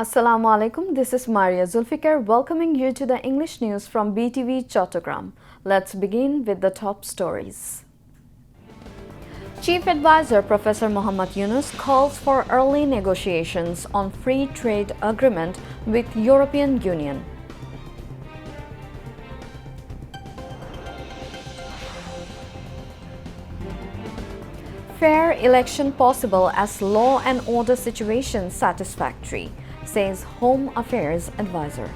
Assalamu alaikum, this is Maria Zulfikar welcoming you to the English news from Btv-Chattogram. Let's begin with the top stories. Chief Adviser Professor Muhammad Yunus calls for early negotiations on free trade agreement with European Union. Fair election possible as law and order situation satisfactory, says Home Affairs Advisor.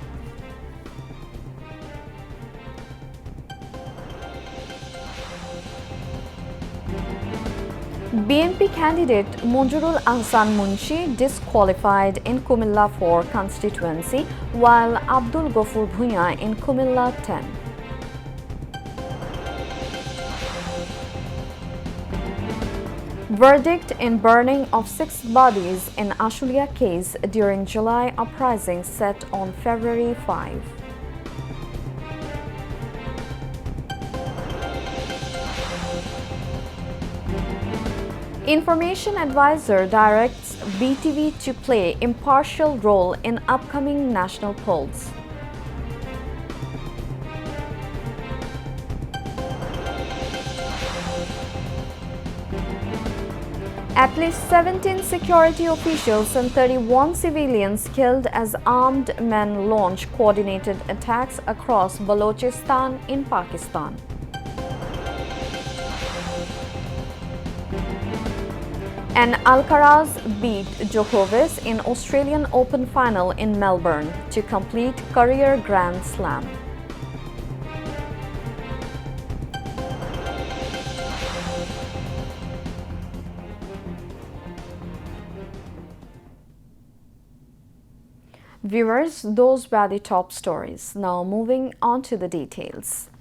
BNP candidate Monjurul Ahsan Munshi disqualified in Kumilla 4 constituency while Abdul Gofur Bhuiya in Kumilla 10. Verdict in burning of 6 bodies in Ashulia case during July uprising set on February 5. Information Advisor directs BTV to play impartial role in upcoming national polls. At least 17 security officials and 31 civilians killed as armed men launch coordinated attacks across Balochistan in Pakistan. And Alcaraz beat Djokovic in Australian Open final in Melbourne to complete career Grand Slam. Viewers, those were the top stories. Now moving on to the details.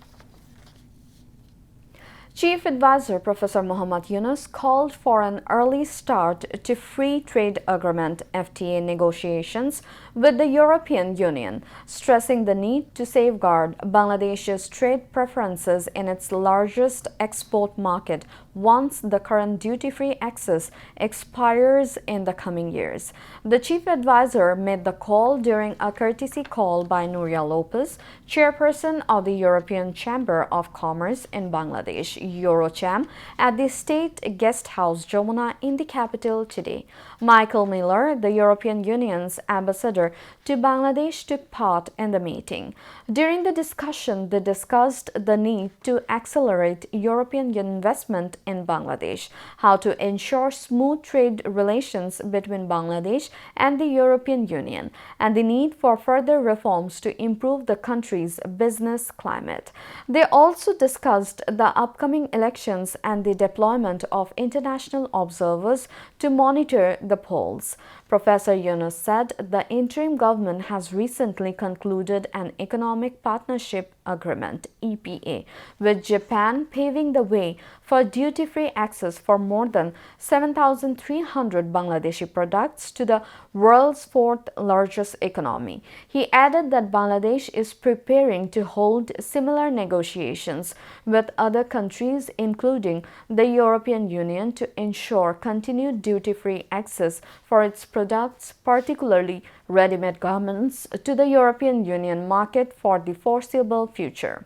Chief Adviser Professor Muhammad Yunus called for an early start to free trade agreement FTA negotiations with the European Union, stressing the need to safeguard Bangladesh's trade preferences in its largest export market once the current duty-free access expires in the coming years. The Chief Advisor made the call during a courtesy call by Nuria Lopez, chairperson of the European Chamber of Commerce in Bangladesh, Eurocham, at the State Guest House Jamuna in the capital today. Michael Miller, the European Union's ambassador to Bangladesh, took part in the meeting. During the discussion, they discussed the need to accelerate European investment in Bangladesh, how to ensure smooth trade relations between Bangladesh and the European Union, and the need for further reforms to improve the country's business climate. They also discussed the upcoming elections and the deployment of international observers to monitor the polls. Professor Yunus said the interim government has recently concluded an economic partnership agreement (EPA) with Japan, paving the way for duty-free access for more than 7,300 Bangladeshi products to the world's fourth largest economy. He added that Bangladesh is preparing to hold similar negotiations with other countries, including the European Union, to ensure continued duty-free access for its products, particularly ready-made garments, to the European Union market for the foreseeable future.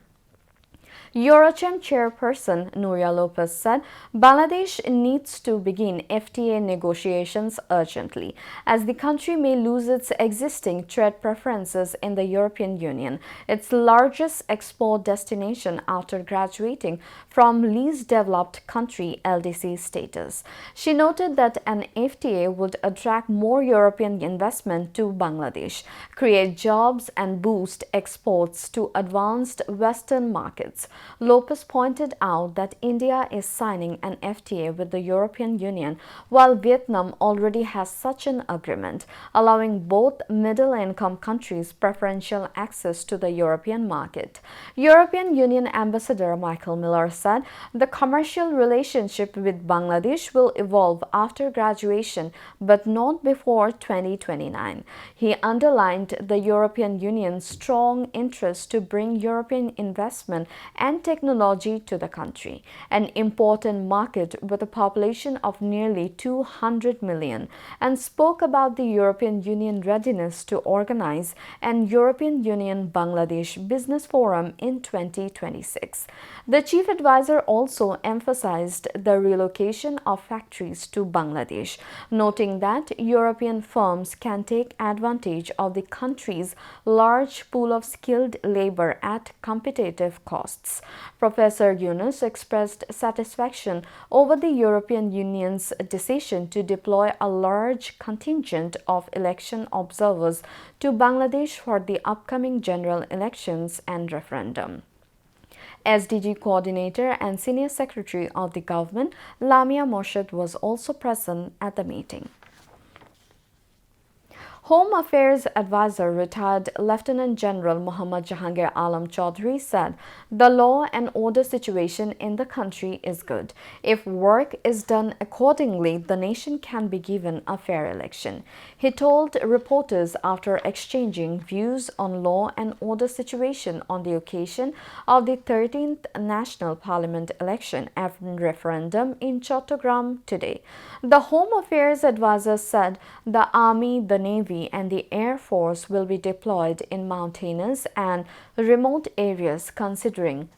Eurocham chairperson Nuria Lopez said Bangladesh needs to begin FTA negotiations urgently, as the country may lose its existing trade preferences in the European Union, its largest export destination after graduating from least developed country LDC status. She noted that an FTA would attract more European investment to Bangladesh, create jobs and boost exports to advanced Western markets. Lopez pointed out that India is signing an FTA with the European Union, while Vietnam already has such an agreement, allowing both middle-income countries preferential access to the European market. European Union Ambassador Michael Miller said the commercial relationship with Bangladesh will evolve after graduation, but not before 2029. He underlined the European Union's strong interest to bring European investment and technology to the country, an important market with a population of nearly 200 million, and spoke about the European Union readiness to organize an European Union Bangladesh Business Forum in 2026. The chief advisor also emphasized the relocation of factories to Bangladesh, noting that European firms can take advantage of the country's large pool of skilled labor at competitive costs. Professor Yunus expressed satisfaction over the European Union's decision to deploy a large contingent of election observers to Bangladesh for the upcoming general elections and referendum. SDG coordinator and senior secretary of the government, Lamia Morshed, was also present at the meeting. Home Affairs Advisor retired Lieutenant General Muhammad Jahangir Alam Chaudhry said the law and order situation in the country is good. If work is done accordingly, the nation can be given a fair election. He told reporters after exchanging views on law and order situation on the occasion of the 13th National Parliament election and referendum in Chattogram today. The Home Affairs Advisor said the Army, the Navy, and the Air Force will be deployed in mountainous and remote areas considering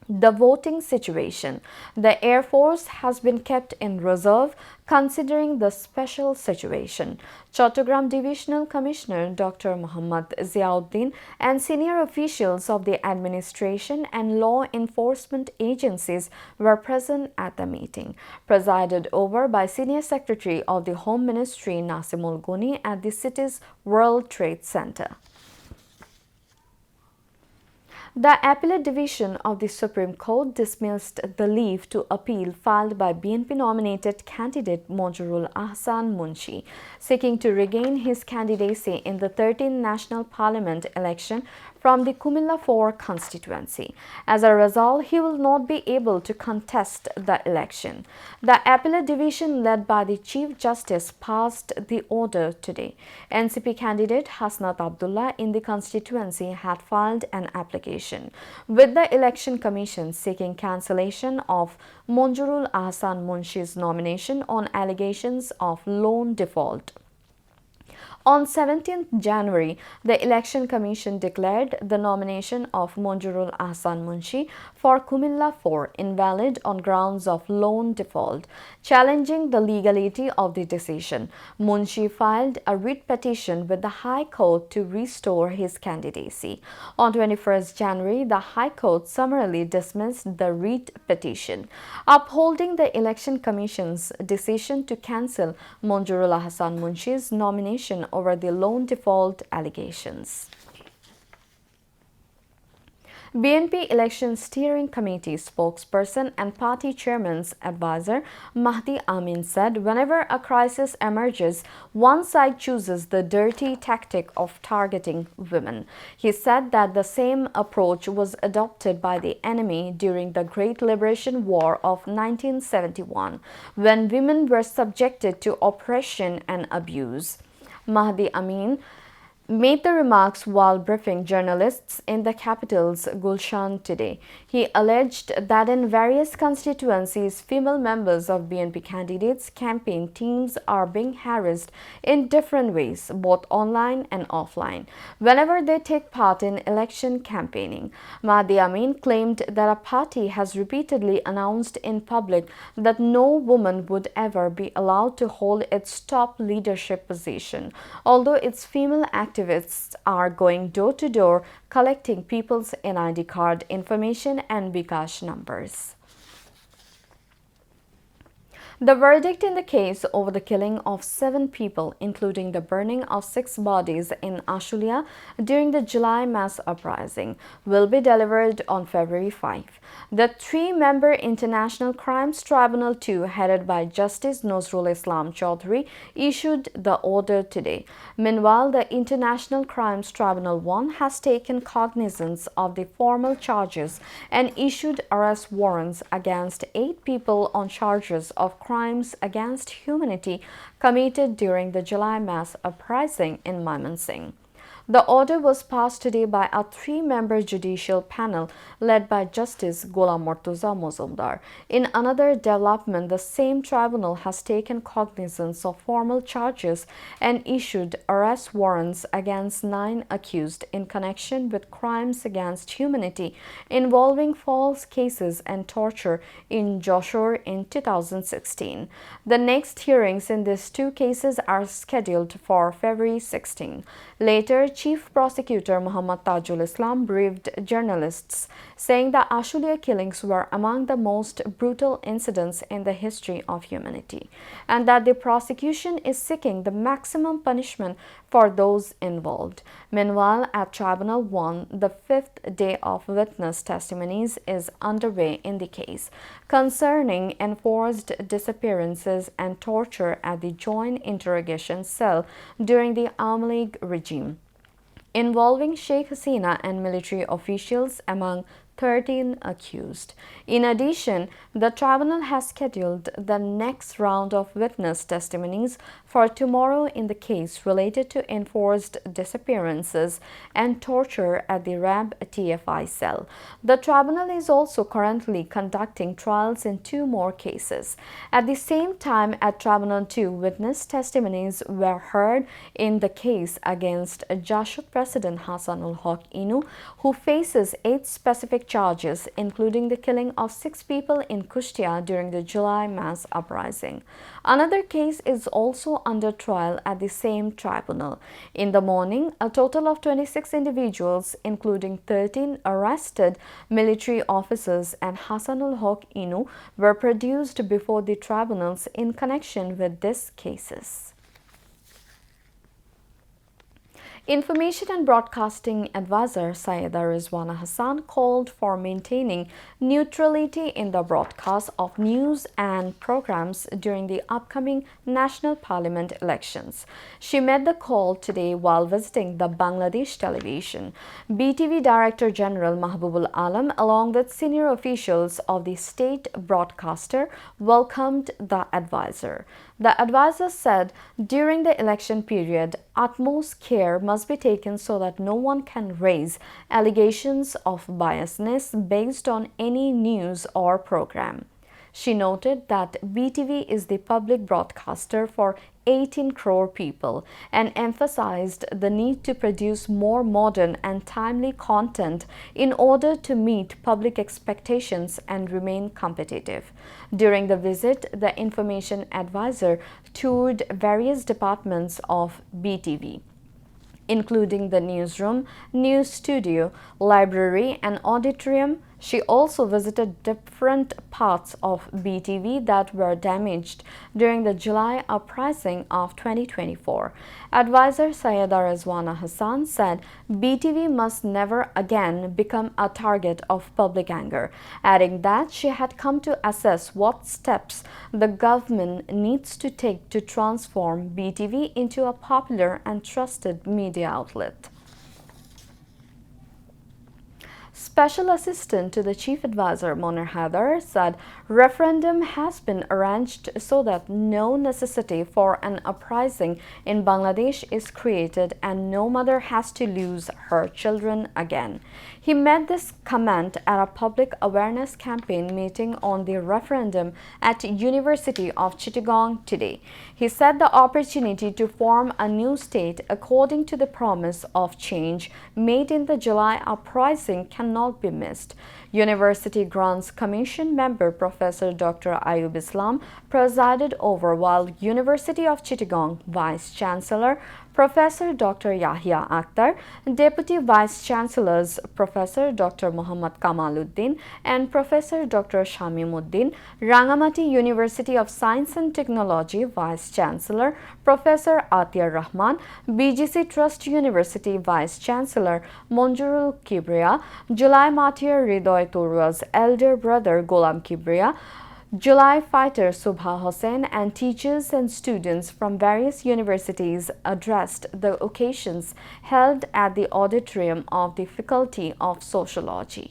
the voting situation. The Air Force has been kept in reserve considering the special situation. Chattogram Divisional Commissioner Dr. Muhammad Ziauddin and senior officials of the administration and law enforcement agencies were present at the meeting, presided over by Senior Secretary of the Home Ministry Nasimul Goni at the city's World Trade Center. The Appellate Division of the Supreme Court dismissed the leave to appeal filed by BNP-nominated candidate Monjurul Ahsan Munshi, seeking to regain his candidacy in the 13th National Parliament election from the Kumilla 4 constituency. As a result, he will not be able to contest the election. The Appellate Division, led by the Chief Justice, passed the order today. NCP candidate Hasnat Abdullah in the constituency had filed an application with the Election Commission seeking cancellation of Monjurul Ahsan Munshi's nomination on allegations of loan default. On 17th January, the Election Commission declared the nomination of Monjurul Ahsan Munshi for Kumilla 4 invalid on grounds of loan default, challenging the legality of the decision. Munshi filed a writ petition with the High Court to restore his candidacy. On 21st January, the High Court summarily dismissed the writ petition, upholding the Election Commission's decision to cancel Monjurul Ahsan Munshi's nomination over the loan default allegations. BNP Election Steering Committee spokesperson and party chairman's advisor Mahdi Amin said whenever a crisis emerges, one side chooses the dirty tactic of targeting women. He said that the same approach was adopted by the enemy during the Great Liberation War of 1971, when women were subjected to oppression and abuse. Mahdi Amin made the remarks while briefing journalists in the capital's Gulshan today. He alleged that in various constituencies, female members of BNP candidates' campaign teams are being harassed in different ways, both online and offline, whenever they take part in election campaigning. Mahdi Amin claimed that a party has repeatedly announced in public that no woman would ever be allowed to hold its top leadership position, although its female activists are going door to door collecting people's NID card information and Bikash numbers. The verdict in the case over the killing of 7 people, including the burning of 6 bodies in Ashulia during the July mass uprising, will be delivered on February 5. The 3-member International Crimes Tribunal 2, headed by Justice Nozrul Islam Chaudhry, issued the order today. Meanwhile, the International Crimes Tribunal 1 has taken cognizance of the formal charges and issued arrest warrants against 8 people on charges of crimes against humanity committed during the July mass uprising in Mymensingh. The order was passed today by a three-member judicial panel led by Justice Ghulam Murtuza Mozumdar. In another development, the same tribunal has taken cognizance of formal charges and issued arrest warrants against 9 accused in connection with crimes against humanity involving false cases and torture in Joshua in 2016. The next hearings in these two cases are scheduled for February 16. Later, Chief Prosecutor Muhammad Tajul Islam briefed journalists, saying the Ashulia killings were among the most brutal incidents in the history of humanity, and that the prosecution is seeking the maximum punishment for those involved. Meanwhile, at Tribunal 1, the fifth day of witness testimonies is underway in the case concerning enforced disappearances and torture at the Joint Interrogation Cell during the Awami League regime, involving Sheikh Hasina and military officials among 13 accused. In addition, the tribunal has scheduled the next round of witness testimonies for tomorrow in the case related to enforced disappearances and torture at the RAB TFI cell. The tribunal is also currently conducting trials in 2 more cases. At the same time, at Tribunal 2, witness testimonies were heard in the case against Jashut President Hassanul Haq Inu, who faces 8 specific charges, including the killing of 6 people in Kushtia during the July mass uprising. Another case is also under trial at the same tribunal. In the morning, a total of 26 individuals, including 13 arrested military officers and Hassanul Haq Inu, were produced before the tribunals in connection with these cases. Information and Broadcasting Advisor Sayyida Rizwana Hassan called for maintaining neutrality in the broadcast of news and programs during the upcoming National Parliament elections. She made the call today while visiting the Bangladesh television. BTV Director General Mahbubul Alam, along with senior officials of the state broadcaster, welcomed the advisor. The advisor said during the election period, utmost care must be taken so that no one can raise allegations of biasness based on any news or program. She noted that BTV is the public broadcaster for 18 crore people and emphasized the need to produce more modern and timely content in order to meet public expectations and remain competitive. During the visit, the information advisor toured various departments of BTV, including the newsroom, news studio, library, and auditorium. She also visited different parts of BTV that were damaged during the July uprising of 2024. Advisor Sayyida Rizwana Hassan said BTV must never again become a target of public anger, adding that she had come to assess what steps the government needs to take to transform BTV into a popular and trusted media outlet. Special Assistant to the Chief Advisor Monir Haider said referendum has been arranged so that no necessity for an uprising in Bangladesh is created and no mother has to lose her children again. He made this comment at a public awareness campaign meeting on the referendum at University of Chittagong today. He said the opportunity to form a new state according to the promise of change made in the July uprising cannot be missed. University Grants Commission member Professor Dr. Ayub Islam presided over, while University of Chittagong Vice Chancellor Professor Dr. Yahya Akhtar, Deputy Vice Chancellors Professor Dr. Muhammad Kamaluddin and Professor Dr. Shamimuddin, Rangamati University of Science and Technology Vice Chancellor Professor Atiyar Rahman, BGC Trust University Vice Chancellor Monjurul Kibriya, Julai Martyr Ridoy Turua's elder brother Golam Kibriya, July fighter Subha Hossain, and teachers and students from various universities addressed the occasions held at the auditorium of the Faculty of Sociology.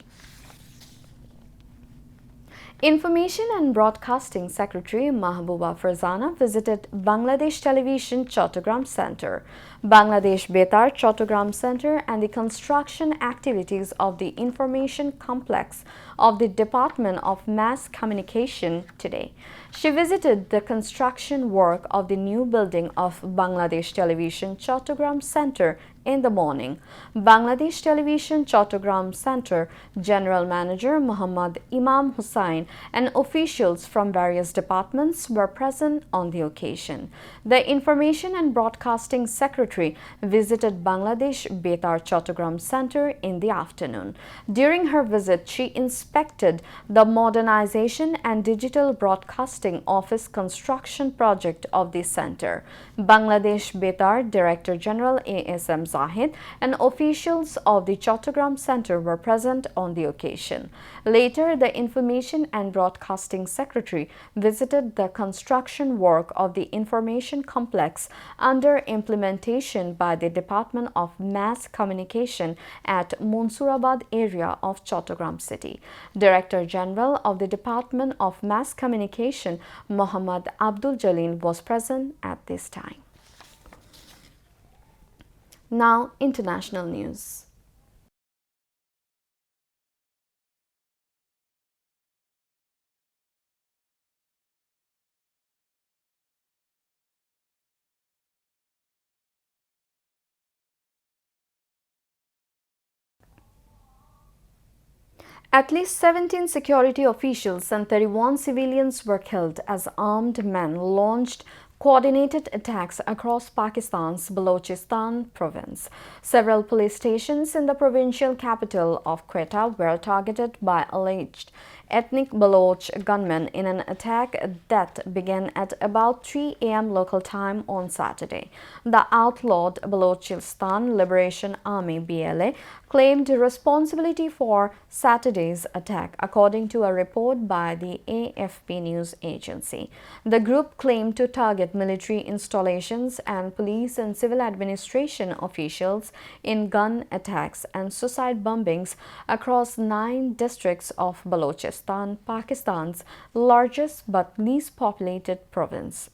Information and Broadcasting Secretary Mahbooba Farzana visited Bangladesh Television Chattogram Center, Bangladesh Btv-Chattogram Center, and the construction activities of the information complex of the Department of Mass Communication today. She visited the construction work of the new building of Bangladesh Television Chattogram Center in the morning. Bangladesh Television Chattogram Center General Manager Muhammad Imam Hussain and officials from various departments were present on the occasion. The Information and Broadcasting Secretary visited Bangladesh Btv-Chattogram Center in the afternoon. During her visit, she inspected the modernization and digital broadcasting office construction project of the center. Bangladesh Btv Director General ASM Zahid and officials of the Chattogram Center were present on the occasion. Later, the Information and Broadcasting Secretary visited the construction work of the information complex under implementation by the Department of Mass Communication at Mansurabad area of Chattogram City. Director General of the Department of Mass Communication, Mohammad Abdul Jalil, was present at this time. Now, international news. At least 17 security officials and 31 civilians were killed as armed men launched coordinated attacks across Pakistan's Balochistan province. Several police stations in the provincial capital of Quetta were targeted by alleged ethnic Baloch gunmen in an attack that began at about 3 a.m. local time on Saturday. The outlawed Balochistan Liberation Army (BLA) claimed responsibility for Saturday's attack, according to a report by the AFP news agency. The group claimed to target military installations and police and civil administration officials in gun attacks and suicide bombings across 9 districts of Balochistan, Pakistan's largest but least populated province.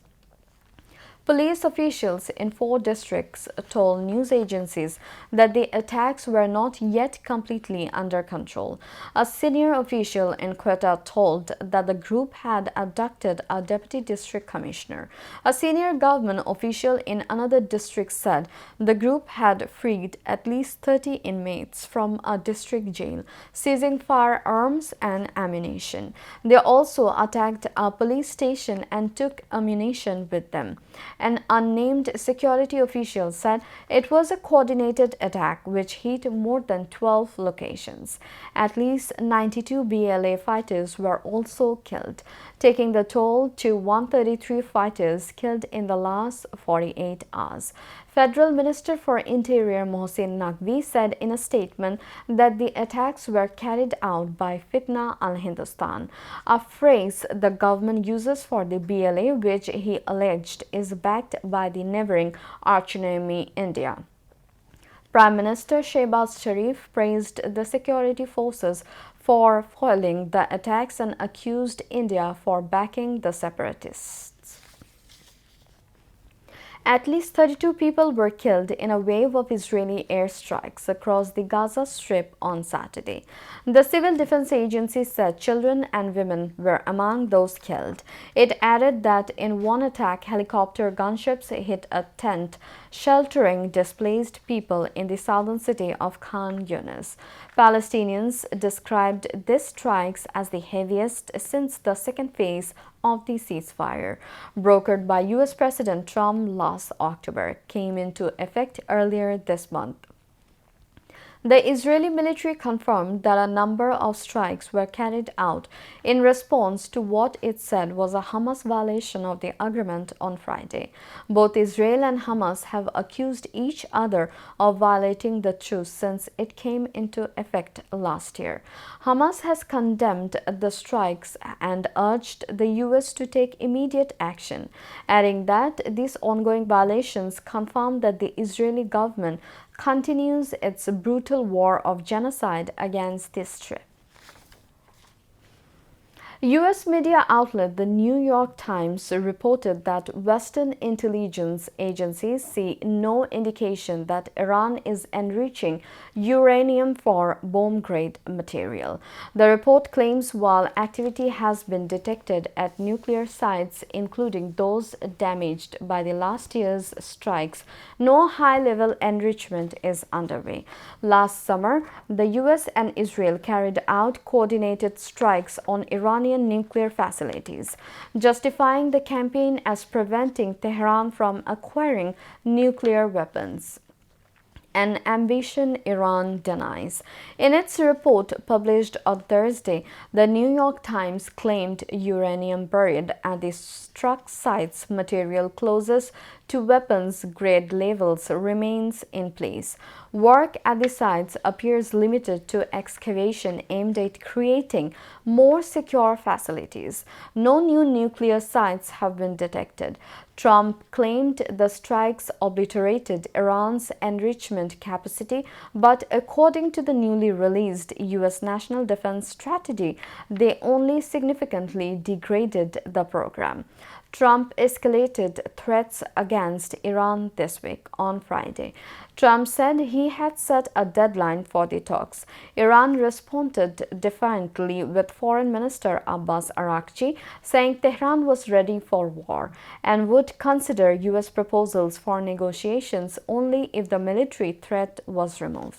Police officials in 4 districts told news agencies that the attacks were not yet completely under control. A senior official in Quetta told that the group had abducted a deputy district commissioner. A senior government official in another district said the group had freed at least 30 inmates from a district jail, seizing firearms and ammunition. They also attacked a police station and took ammunition with them. An unnamed security official said it was a coordinated attack which hit more than 12 locations. At least 92 BLA fighters were also killed, taking the toll to 133 fighters killed in the last 48 hours. Federal Minister for Interior Mohsin Naqvi said in a statement that the attacks were carried out by Fitna al-Hindustan, a phrase the government uses for the BLA, which he alleged is backed by the neighboring archenemy India. Prime Minister Shehbaz Sharif praised the security forces for foiling the attacks and accused India for backing the separatists. At least 32 people were killed in a wave of Israeli airstrikes across the Gaza Strip on Saturday. The Civil Defense Agency said children and women were among those killed. It added that in one attack, helicopter gunships hit a tent sheltering displaced people in the southern city of Khan Yunis. Palestinians described these strikes as the heaviest since the second phase of the ceasefire, brokered by U.S. President Trump last October, came into effect earlier this month. The Israeli military confirmed that a number of strikes were carried out in response to what it said was a Hamas violation of the agreement on Friday. Both Israel and Hamas have accused each other of violating the truce since it came into effect last year. Hamas has condemned the strikes and urged the U.S. to take immediate action, adding that these ongoing violations confirm that the Israeli government continues its brutal war of genocide against the Strip. U.S. media outlet The New York Times reported that Western intelligence agencies see no indication that Iran is enriching uranium for bomb-grade material. The report claims while activity has been detected at nuclear sites, including those damaged by the last year's strikes, no high-level enrichment is underway. Last summer, the U.S. and Israel carried out coordinated strikes on Iranian nuclear facilities, justifying the campaign as preventing Tehran from acquiring nuclear weapons, an ambition Iran denies. In its report published on Thursday, the New York Times claimed uranium buried at the struck sites, material closest to weapons grade levels, remains in place. Work at the sites appears limited to excavation aimed at creating more secure facilities. No new nuclear sites have been detected. Trump claimed the strikes obliterated Iran's enrichment capacity, but according to the newly released U.S. National Defense Strategy, they only significantly degraded the program. Trump escalated threats against Iran this week on Friday. Trump said he had set a deadline for the talks. Iran responded defiantly, with Foreign Minister Abbas Araghchi saying Tehran was ready for war and would consider U.S. proposals for negotiations only if the military threat was removed.